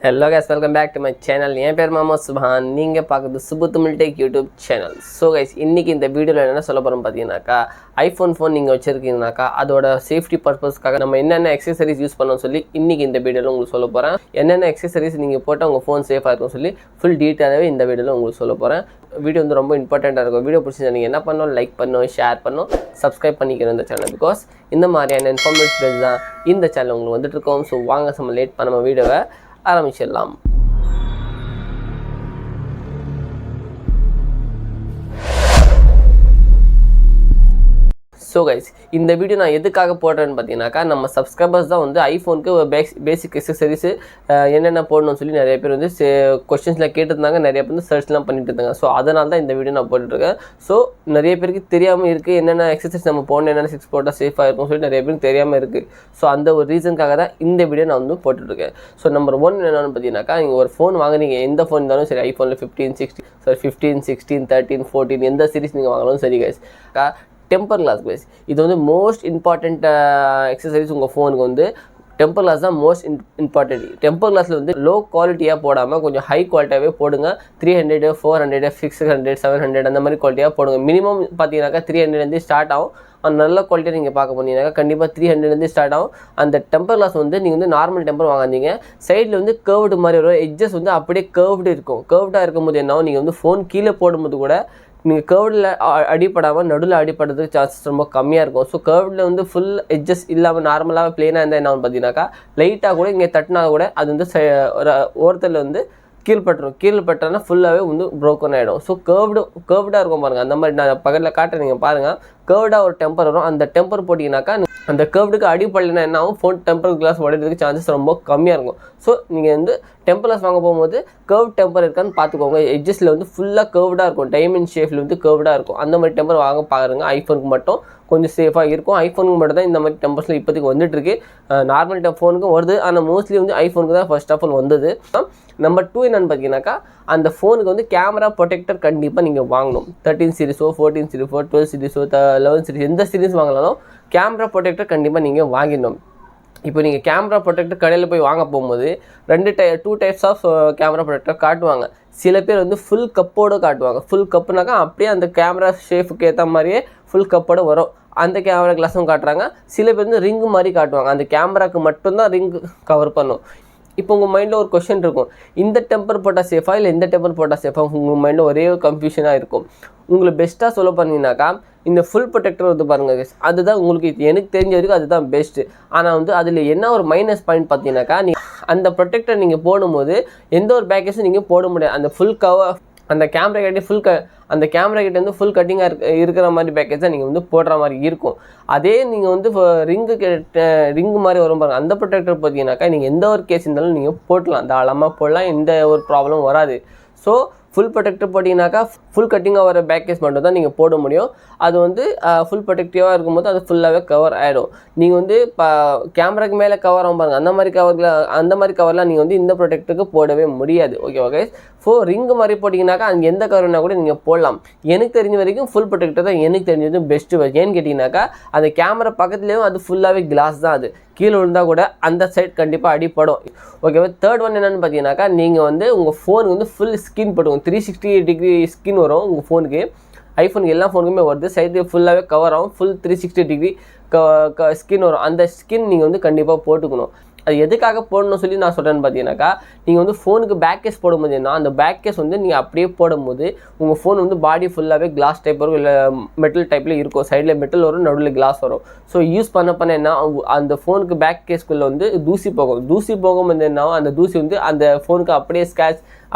Hello guys, welcome back to my channel. என் பேர் மாமா சுபான். நீங்க பார்க்குறது Subu Tamil tech YouTube channel. So guys, இன்னைக்கு இந்த வீடியோவில் என்ன சொல்ல போகிறோம் பார்த்தீங்கன்னாக்கா, ஐஃபோன் ஃபோன் நீங்கள் வச்சுருக்கீங்கனாக்கா அதோட சேஃப்டி பர்பஸ்க்காக நம்ம என்னென்ன எக்ஸசரிஸ் யூஸ் பண்ணோம்னு சொல்லி இன்னைக்கு இந்த வீடியோவில் உங்களுக்கு சொல்ல போகிறேன். என்னென்ன எக்ஸசரிஸ் நீங்கள் போட்டால் உங்கள் ஃபோன் சேஃபாக இருக்கும்னு சொல்லி ஃபுல் டீட்டெயிலாகவே இந்த வீடியோவில் உங்களுக்கு சொல்ல போகிறேன். வீடியோ வந்து ரொம்ப இம்பார்ட்டண்ட்டாக இருக்கும். வீடியோ பிடிச்சிருந்தா நீங்கள் என்ன பண்ணணும், லைக் பண்ணணும், ஷேர் பண்ணணும், சப்ஸ்கிரைப் பண்ணிக்கணும் இந்த சேனல். பிகாஸ் இந்த மாதிரியான இன்ஃபர்மேட்டிவ் தான் இந்த சேனல் உங்களுக்கு வந்துட்டு இருக்கோம். ஸோ வாங்க நம்ம லேட் பண்ண வீடியோவை ஆரம்பிச்சிடலாம். ஸோ கைஸ், இந்த வீடியோ நான் எதுக்காக போடுறேன்னு பார்த்தீங்கன்னாக்கா, நம்ம சப்ஸ்கிரைபர்ஸ் தான் வந்து ஐஃபோனுக்கு பேசிக் எக்ஸசரிஸு என்னென்ன போடணும்னு சொல்லி நிறைய பேர் வந்து கொஸ்டின்ஸில் கேட்டிருந்தாங்க. நிறைய பேர் வந்து சர்ச்லாம் பண்ணிட்டு இருந்தாங்க. ஸோ அதனால தான் இந்த வீடியோ நான் போட்டுருக்கேன். ஸோ நிறைய பேருக்கு தெரியாமல் இருக்குது என்னென்ன எக்ஸசைஸ் நம்ம போடணும், என்னென்ன சிக்ஸ் போட்டால் சேஃபாக இருக்கும்னு சொல்லி நிறைய பேருக்கு தெரியாமல் இருக்குது. ஸோ அந்த ஒரு ரீசனுக்காக தான் இந்த வீடியோ நான் வந்து போட்டுருக்கேன். ஸோ நம்பர் 1 என்னென்னு பார்த்தீங்கன்னாக்கா, நீங்கள் ஒரு ஃபோன் வாங்குறீங்க, எந்த ஃபோன் இருந்தாலும் சரி, ஐஃபோனில் 15, 16, 13, 14 எந்த சீரிஸ் நீங்கள் வாங்கினாலும் சரி கைஸ், டெம்பர் கிளாஸ் கைஸ், இது வந்து மோஸ்ட் இம்பார்ட்டண்ட் எக்ஸசைஸ். உங்கள் ஃபோனுக்கு வந்து டெம்பர் கிளாஸ் தான் மோஸ்ட் இம்பார்ட்டன்ட். டெம்பர் கிளாஸில் வந்து லோ குவாலிட்டியாக போடாமல் கொஞ்சம் ஹை குவாலிட்டியாகவே போடுங்க. 300, 400, 600, 700 அந்த மாதிரி குவாலிட்டியாக போடுங்க. மினிமம் பார்த்தீங்கன்னாக்கா 300 ஸ்டார்ட் ஆகும். நல்ல குவாலிட்டியாக நீங்கள் பார்க்க போனீங்கன்னாக்கா கண்டிப்பாக 300 ஸ்டார்ட் ஆகும். அந்த டெம்பர் கிளாஸ் வந்து நீங்கள் வந்து நார்மல் டெம்பர் வாங்காதீங்க. சைடில் வந்து கர்வ்டு மாதிரி வரும், எட்ஜஸ் வந்து அப்படியே கர்வ்டு இருக்கும். கர்வ்டாக இருக்கும்போது என்ன, நீங்கள் வந்து ஃபோன் கீழே போடும்போது கூட நீங்கள் கர்வ்டில் அடிப்படாமல் நடுவில் அடிப்படுறதுக்கு சான்சஸ் ரொம்ப கம்மியாக இருக்கும். ஸோ கர்வ்டில் வந்து ஃபுல் எட்ஜஸ் இல்லாமல் நார்மலாக ப்ளெயினாக இருந்தால் என்ன பார்த்தீங்கன்னாக்கா, லைட்டாக கூட இங்கே தட்டினா கூட அது வந்து ஓரத்தில் வந்து கீழ்பட்டுறனா ஃபுல்லாகவே வந்து ப்ரோக்கன் ஆகிடும். ஸோ கர்வ்டாக இருக்கும் பாருங்கள். அந்த மாதிரி நான் பக்கத்தில் காட்டுறேன், நீங்கள் பாருங்கள். கர்வ்டாக ஒரு டெம்பர் வரும். அந்த டெம்பர் போட்டிங்கனாக்கா அந்த கர்வ்டுக்கு அடிப்படலைன்னா என்ன ஆகும், ஃபோன் டெம்பர் கிளாஸ் உடையிறதுக்கு சான்சஸ் ரொம்ப கம்மியாக இருக்கும். ஸோ நீங்கள் வந்து டெம்பர் கிளாஸ் வாங்க போகும்போது கர்வ் டெம்பர் இருக்கான்னு பார்த்துக்கோங்க. எட்ஜஸில் வந்து ஃபுல்லாக கர்வ்டாக இருக்கும், டைமண்ட் ஷேப்பில் வந்து கர்வ்டாக இருக்கும். அந்த மாதிரி டெம்பர் வாங்க பாருங்க. ஐஃபோனுக்கு மட்டும் கொஞ்சம் சேஃபாக இருக்கும். ஐஃபோனுக்கு மட்டும் தான் இந்த மாதிரி டெம்பர்ஸில் இப்போதைக்கு வந்துட்டுருக்கு. நார்மல் ஃபோனுக்கும் வருது, ஆனால் மோஸ்ட்லி வந்து ஐஃபோனுக்கு தான் ஃபர்ஸ்ட் ஆஃப் ஆல் வந்தது. நம்பர் 2 என்னென்னு பார்த்தீங்கன்னாக்கா, அந்த ஃபோனுக்கு வந்து கேமரா ப்ரொடெக்டர் கண்டிப்பாக நீங்கள் வாங்கணும். 13 சீரிஸோ 14 சீரிஸோ 12 சீரிஸோ 11 சீரிஸ் எந்த சீரிஸ் வாங்கினாலும் கேமரா ப்ரொடெக்டர் கண்டிப்பாக நீங்கள் வாங்கிடணும். இப்போ நீங்கள் கேமரா ப்ரொடெக்டர் கடையில் போய் வாங்க போகும்போது 2 டைப்ஸ் ஆஃப் கேமரா ப்ரொடெக்டர் காட்டுவாங்க. சில பேர் வந்து ஃபுல் கப்போடு காட்டுவாங்க. ஃபுல் கப்புனாக்கா அப்படியே அந்த கேமரா ஷேஃபுக்கு ஏற்ற மாதிரியே ஃபுல் கப்போடு வரும். அந்த கேமரா கிளாஸும் காட்டுறாங்க. சில பேர் வந்து ரிங்கு மாதிரி காட்டுவாங்க. அந்த கேமராவுக்கு மட்டும்தான் ரிங்கு கவர் பண்ணும். இப்போ உங்கள் மைண்டில் ஒரு கொஷின் இருக்கும், இந்த டெம்பர் போட்டால் சேஃபா இல்லை இந்த டெம்பர் போட்டால் சேஃபா? உங்கள் மைண்டில் ஒரே ஒரு கன்ஃபியூஷனாக இருக்கும். உங்களுக்கு பெஸ்ட்டாக சொல்ல பண்ணிங்கனாக்கா, இந்த ஃபுல் ப்ரொடெக்டர் வந்து பாருங்கள், அதுதான் உங்களுக்கு எனக்கு தெரிஞ்ச வரைக்கும் அதுதான் பெஸ்ட்டு. ஆனால் வந்து அதில் என்ன ஒரு மைனஸ் பாயிண்ட் பார்த்தீங்கன்னாக்கா, அந்த ப்ரொடெக்டர் நீங்கள் போடும்போது எந்த ஒரு பேக்கேஜும் நீங்கள் போட முடியாது. அந்த ஃபுல் கவர் அந்த கேமரா கிட்டே அந்த கேமரா கிட்ட வந்து ஃபுல் கட்டிங்காக இருக்கிற மாதிரி பேக்கேஜ் தான் நீங்கள் வந்து போடுற மாதிரி இருக்கும். அதே நீங்கள் வந்து ரிங்கு மாதிரி வரும் பாருங்கள், அந்த ப்ரொடெக்டர் பார்த்தீங்கன்னாக்கா நீங்கள் எந்த ஒரு கேஸ் இருந்தாலும் நீங்கள் போடலாம், தாராளமாக போடலாம், எந்த ஒரு ப்ராப்ளம் வராது. ஸோ ஃபுல் ப்ரொடெக்டர் போட்டிங்கனாக்கா ஃபுல் கட்டிங்காக வர பேக்கேஜ் மட்டும் தான் நீங்கள் போட முடியும். அது வந்து ஃபுல் ப்ரொடெக்டிவாக இருக்கும்போது அது ஃபுல்லாகவே கவர் ஆகிடும். நீங்கள் வந்து இப்போ கேமராக்கு மேலே கவர் ஆகும் பாருங்கள், அந்த மாதிரி கவர்லாம் நீங்கள் வந்து இந்த ப்ரொடெக்டருக்கு போடவே முடியாது. ஓகே. ரிங்கு மாதிரி போட்டிங்கனாக்கா அங்கே எந்த கவர்னா கூட நீங்கள் போடலாம். எனக்கு தெரிஞ்ச வரைக்கும் ஃபுல் ப்ரொடெக்டர் தான் எனக்கு தெரிஞ்சது பெஸ்ட்டு. ஏன்னு கேட்டிங்கனாக்கா, அந்த கேமரா பக்கத்துலேயும் அது ஃபுல்லாகவே கிளாஸ் தான். அது கீழே விழுந்தால் கூட அந்த சைட் கண்டிப்பாக அடிப்படும். ஓகேவா. 3rd ஒன் என்னென்னு பார்த்தீங்கன்னாக்கா, நீங்கள் வந்து உங்கள் ஃபோனுக்கு வந்து ஃபுல் ஸ்கின் போட்டுக்கோங்க. 360 டிகிரி ஸ்கின் வரும் உங்கள் ஃபோனுக்கு. ஐஃபோனுக்கு எல்லா ஃபோனுக்குமே வருது. சைடு ஃபுல்லாகவே கவர் ஆகும். ஃபுல் 360 டிகிரி ஸ்கின் வரும். அந்த ஸ்கின் நீங்கள் வந்து கண்டிப்பாக போட்டுக்கணும். அது எதுக்காக போடணும்னு சொல்லி நான் சொல்கிறேன்னு பார்த்தீங்கன்னாக்கா, நீங்கள் வந்து ஃபோனுக்கு பேக் கேஸ் போடும்போது என்ன, அந்த பேக் கேஸ் வந்து நீங்கள் அப்படியே போடும்போது உங்கள் ஃபோன் வந்து பாடி ஃபுல்லாகவே கிளாஸ் டைப் வரும், இல்லை மெட்டல் டைப்பில் இருக்கும். சைடில் மெட்டல் வரும், நடுவில் கிளாஸ் வரும். ஸோ யூஸ் பண்ண என்ன, அந்த ஃபோனுக்கு பேக் கேஸ்க்குள்ளே வந்து தூசி போகும்போது என்ன, அந்த தூசி வந்து அந்த ஃபோனுக்கு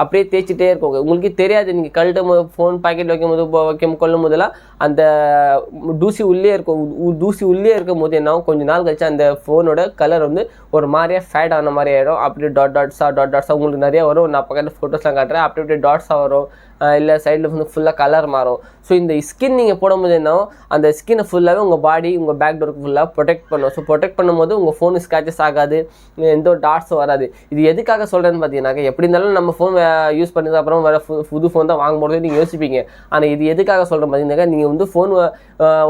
அப்படியே தேய்ச்சிட்டே இருக்கும். உங்களுக்கு தெரியாது, நீங்கள் கழட்டும் போது ஃபோன் பாக்கெட்டில் கொள்ளும் போதெல்லாம் அந்த தூசி உள்ளே இருக்கும் போது என்ன, கொஞ்சம் நாள் கழிச்சு அந்த ஃபோனோட கலர் வந்து ஒரு மாதிரியாக ஃபேட் ஆன மாதிரி ஆகிடும். அப்படியே டாட்ஸாக உங்களுக்கு நிறையா வரும். நான் பக்கத்தில் ஃபோட்டோஸ்லாம் காட்டுறேன். அப்படியே டாட்ஸாக வரும், இல்லை சைடில் வந்து ஃபுல்லாக கலர் மாறும். ஸோ இந்த ஸ்கின் நீங்கள் போடும்போது என்ன, அந்த ஸ்கின்னை ஃபுல்லாகவே உங்கள் பாடி உங்கள் பேக் டோருக்கு ஃபுல்லாக ப்ரொடெக்ட் பண்ணும். ஸோ ப்ரொடெக்ட் பண்ணும்போது உங்கள் ஃபோனு ஸ்க்ராச்சஸ் ஆகாது, எந்த ஒரு டாட்ஸும் வராது. இது எதுக்காக சொல்கிறேன்னு பார்த்தீங்கன்னாக்கா, எப்படி இருந்தாலும் நம்ம ஃபோன் யூஸ் பண்ணது அப்புறம் வேறு புது ஃபோன் தான் வாங்க போகிறது நீங்கள் யோசிப்பீங்க. ஆனால் இது எதுக்காக சொல்கிறேன் பார்த்தீங்கன்னாக்கா, நீங்கள் வந்து ஃபோன்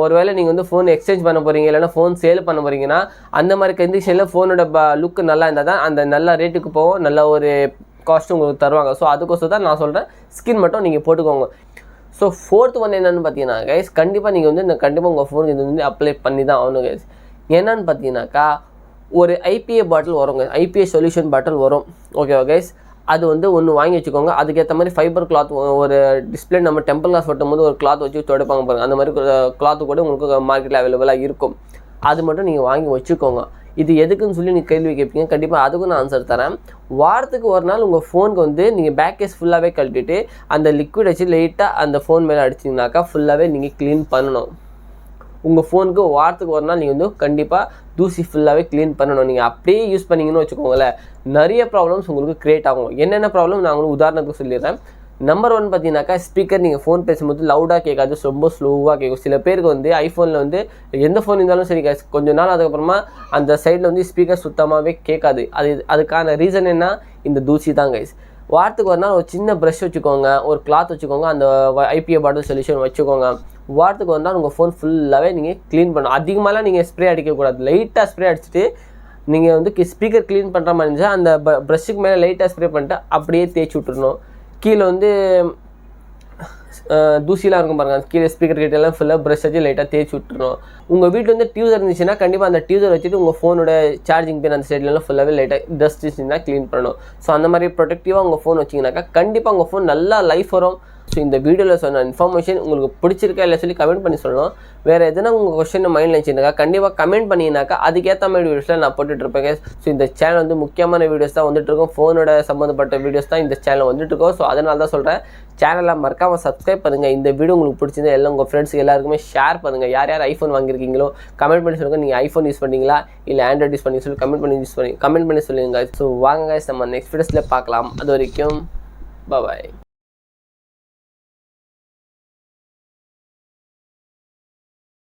ஒருவேளை நீங்கள் வந்து ஃபோன் எக்ஸ்சேஞ்ச் பண்ண போகிறீங்க, இல்லைனா ஃபோன் சேல் பண்ண போகிறீங்கன்னா அந்த மாதிரி கண்டிஷனில் ஃபோனோட லுக்கு நல்லா இருந்தால் தான் அந்த நல்ல ரேட்டுக்கு போகும், நல்ல ஒரு காஸ்ட்டும் உங்களுக்கு தருவாங்க. ஸோ அதுக்கோசம் தான் நான் சொல்கிறேன், ஸ்கின் மட்டும் நீங்கள் போட்டுக்கோங்க. ஸோ ஃபோர்த் ஒன் என்னென்னு பார்த்தீங்கன்னா கைஸ், கண்டிப்பாக நீங்கள் வந்து கண்டிப்பாக உங்கள் ஃபோனுக்கு இது வந்து அப்ளை பண்ணி தான் ஆகணும் கைஸ். என்னன்னு பார்த்தீங்கன்னாக்கா, ஒரு ஐபிஏ பாட்டில் வருங்க, ஐபிஏ சொல்யூஷன் பாட்டில் வரும். ஓகேவா கைஸ், அது வந்து ஒன்று வாங்கி வச்சுக்கோங்க. அதுக்கேற்ற மாதிரி ஃபைபர் கிளாத், ஒரு டிஸ்பிளே நம்ம டெம்பிள் கிளாஸ் ஒட்டும் போது ஒரு கிளாத் வச்சு துடைப்பாங்க பாருங்கள், அந்த மாதிரி கிளாத்து கூட உங்களுக்கு மார்க்கெட்டில் அவைலபிளாக இருக்கும். அது மட்டும் நீங்கள் வாங்கி வச்சுக்கோங்க. இது எதுக்குன்னு சொல்லி நீங்கள் கேள்வி கேட்பீங்க, கண்டிப்பாக அதுக்கும் நான் ஆன்சர் தரேன். வாரத்துக்கு ஒரு நாள் உங்கள் ஃபோனுக்கு வந்து நீங்கள் பேக் கேஸ் ஃபுல்லாகவே கழட்டிட்டு அந்த லிக்விட் வச்சு லைட்டாக அந்த ஃபோன் மேலே அடிச்சிங்கனாக்கா ஃபுல்லாகவே நீங்கள் க்ளீன் பண்ணணும். உங்கள் ஃபோனுக்கு வாரத்துக்கு ஒரு நாள் நீங்கள் வந்து கண்டிப்பாக தூசி ஃபுல்லாகவே க்ளீன் பண்ணணும். நீங்கள் அப்படியே யூஸ் பண்ணிங்கன்னு வச்சுக்கோங்களேன், நிறைய ப்ராப்ளம்ஸ் உங்களுக்கு க்ரியேட் ஆகும். என்னென்ன ப்ராப்ளம் நான் உங்களுக்கு உதாரணத்துக்கு சொல்லிடுறேன். நம்பர் 1 பார்த்தீங்கன்னாக்கா, ஸ்பீக்கர். நீங்கள் ஃபோன் பேசும்போது லவுடாக கேட்காது, ரொம்ப ஸ்லோவாக கேட்கும். சில பேருக்கு வந்து ஐஃபோனில் வந்து எந்த ஃபோன் இருந்தாலும் சரி கொஞ்சம் நாள் அதுக்கப்புறமா அந்த சைடில் வந்து ஸ்பீக்கர் சுத்தமாகவே கேட்காது. அதுக்கான ரீசன் என்ன, இந்த தூசி தான் கைஸ். வாரத்துக்கு ஒரு நாள் ஒரு சின்ன ப்ரஷ் வச்சுக்கோங்க, ஒரு கிளாத் வச்சுக்கோங்க, அந்த ஐபிஏ பாட்டில் சொல்யூஷன் வச்சுக்கோங்க. வாரத்துக்கு ஒரு நாள் உங்கள் ஃபோன் ஃபுல்லாகவே நீங்கள் க்ளீன் பண்ணணும். அதிகமாகலாம் நீங்கள் ஸ்ப்ரே அடிக்கக்கூடாது, லைட்டாக ஸ்ப்ரே அடிச்சுட்டு நீங்கள் வந்து ஸ்பீக்கர் க்ளீன் பண்ணுற மாதிரி இருந்துச்சா அந்த ப்ரஷ்ஷுக்கு மேலே லைட்டாக ஸ்ப்ரே பண்ணிட்டு அப்படியே தேய்ச்சி விட்டுருணும். கீழே வந்து தூசிலாம் இருக்கும் பாருங்கள், கீழே ஸ்பீக்கர் கிட்டெல்லாம் ஃபுல்லாக ப்ரஷ் வச்சு லைட்டாக தேய்ச்சி விட்டுருணும். உங்கள் வீட்டில் வந்து டியூசர் இருந்துச்சுன்னா கண்டிப்பாக அந்த டியூசர் வச்சுட்டு உங்கள் ஃபோனோட சார்ஜிங் பின் அந்த சைட்லலாம் ஃபுல்லாகவே லைட்டாக டஸ்ட் இருந்துச்சுன்னா க்ளீன் பண்ணணும். ஸோ அந்த மாதிரி ப்ரொடெக்டிவாக உங்கள் ஃபோன் வச்சிங்கனாக்கா கண்டிப்பாக உங்கள் ஃபோன் நல்லா லைஃப் வரும். ஸோ இந்த வீடியோவில் சொன்ன இன்ஃபர்மேஷன் உங்களுக்கு பிடிச்சிருக்கா இல்லை சொல்லி கமெண்ட் பண்ணி சொல்லணும். வேறு எதுனா உங்கள் கொஸ்டின் மைண்டில் வச்சுருந்தாக்கா கண்டிப்பாக கமெண்ட் பண்ணிங்கனாக்கா அதுக்கேற்ற மாதிரி வீடியோஸில் நான் போட்டுட்ருப்பேங்க. ஸோ இந்த சேனல் வந்து முக்கியமான வீடியோஸ் தான் வந்துட்டுருக்கோம், ஃபோனோட சம்மந்தப்பட்ட வீடியோஸ் தான் இந்த சேனல் வந்துட்டுருக்கோம். ஸோ அதனால தான் சொல்கிறேன், சேனலை மறக்காமல் சப்ஸ்கிரைப் பண்ணுங்கள். இந்த வீடியோ உங்களுக்கு பிடிச்சிருந்தா எல்லாம் உங்கள் ஃப்ரெண்ட்ஸுக்கு எல்லாருக்குமே ஷேர் பண்ணுங்கள். யார் யார் ஐஃபோன் வாங்கியிருக்கீங்களோ கமெண்ட் பண்ணி சொல்லுங்கள். நீங்கள் ஐஃபோன் யூஸ் பண்ணிங்களா இல்லை ஆண்ட்ராய்ட் யூஸ் பண்ணி சொல்லி கமெண்ட் பண்ணி சொல்லுங்கள். ஸோ வாங்க guys, நம்ம நெக்ஸ்ட் வீடியோஸில் பார்க்கலாம். அது வரைக்கும் பாய்.